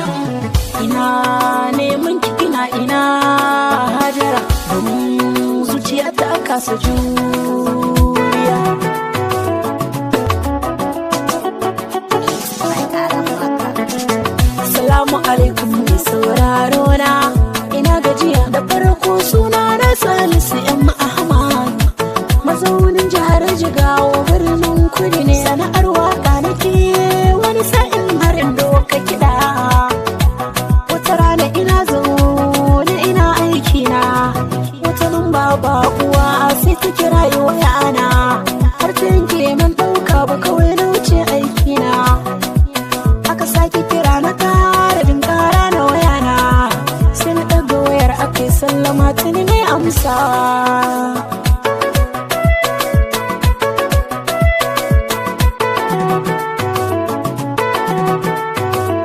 ina neman ki kina ina Hajara, domin zuciya ta kasa juriya. Assalamu alaikum mai sauraro na, ina gajiya da farko suna na Salisu M. Ahmad, mazaunin jihar Jigawa birnin Kudu ne. Sana'ar waka nake wani sa'in harin doka kiɗa, wata rana ina zaune ina aiki na, wata nan ba uwa sai ta kira yi wayana, har ta yanke man ɗauka ba kawai na wuce aiki na. Aka sake kira na ƙara din ƙara na wayana, sai na ɗaga wayar aka yi sallama tuni na amsa.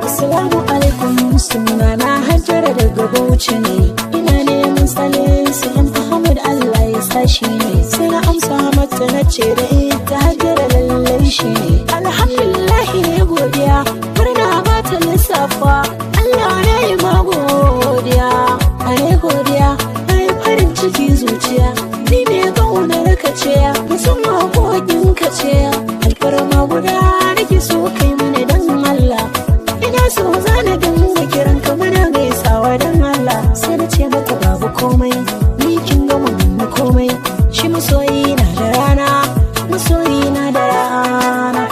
Assalamu alaikum, suna na Hajara daga Bauchi ne, ina neman Salisu M. Ahmad Allah ya sa shi ne. Sai na amsa mata na ce da ita Hajara lallai shi ne. Alhamdulillah ne godiya, murna ba ta lissafa, Allah na yi ma godiya, ne godiya, na yi farin ciki zuciya, ni ne ƙaunar ka ce, musamman kogin ka ce, alfarma guda nake so kai mini dan Allah. Ina so zana dinga kiran ka muna gaisawa dan Allah. Sai na ce mata babu komai, ni kin ga mun komai, shi masoyi na da rana, masoyi na da rana.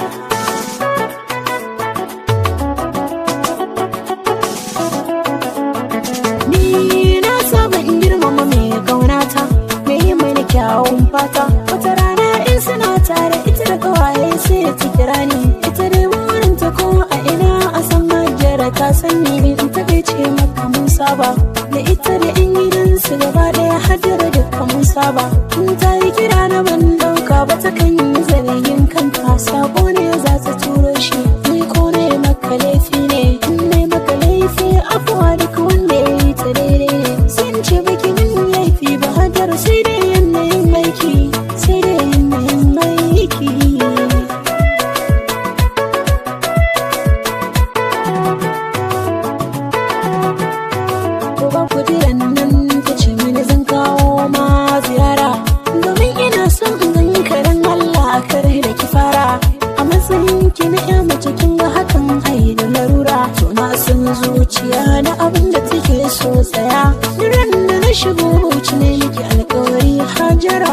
Ni na saba in girmama mai kaunata, mai yi mani kyawun fata, wata rana in suna tare ita da kawaye sai ta kira ni, ita dai wurinta ko a ina a san ta sanni in ta ce maka mun saba, da ita da yan gidansu gaba daya Hajara duka mun saba. In ta yi kira na ban dauka ba ta kan yi zargin kanta, sako ne za ta turo shi, ni ko ne maka laifi ne, in ne maka laifi afuwa duk wanda ya yi ta daidai ne. Sun ce baki min laifi ba Hajara, sai dai yanayin maiki, sai dai yanayin maiki. Kudiran nan ta ce mini zan kawo ma ziyara, domin ina son in ganka dan Allah kar da ki fara. A matsayin ki na ya mace kin ga hakan ai da larura, to na san zuciya na abin da take so tsaya. Ran da na shigo Bauchi ne miki alƙawari Hajara.